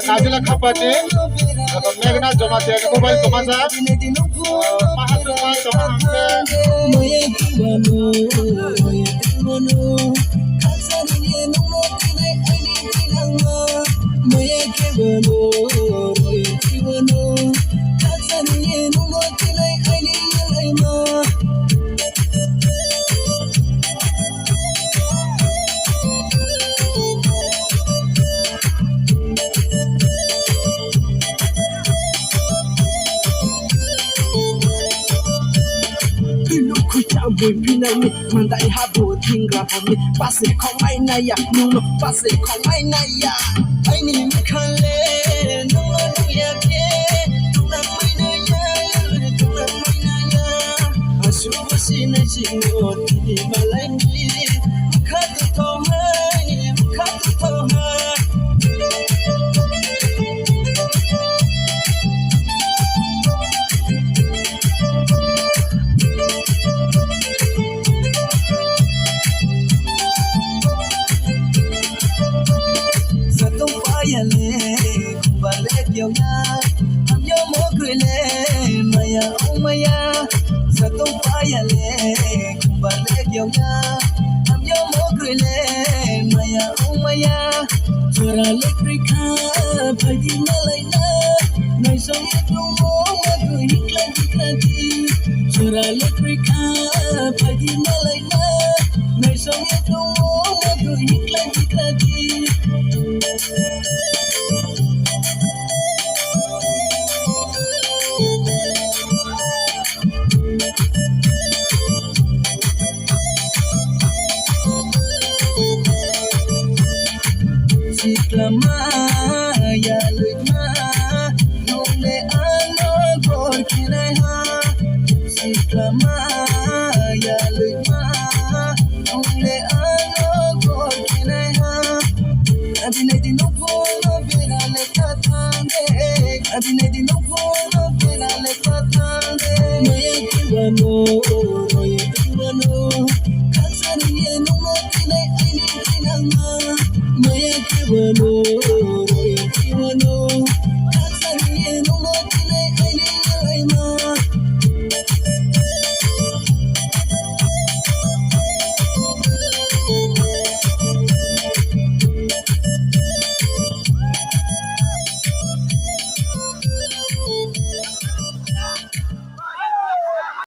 Nazila Kapati, Megna Jomate, Mobile Tomaza, Mahatma Pinani, Mandai Habo, Tinga for me, pass it, come my naya, no, pass it, come my naya. I need me can lay, no, I should have seen a jingle, my language, cut it on her, cut it on her. No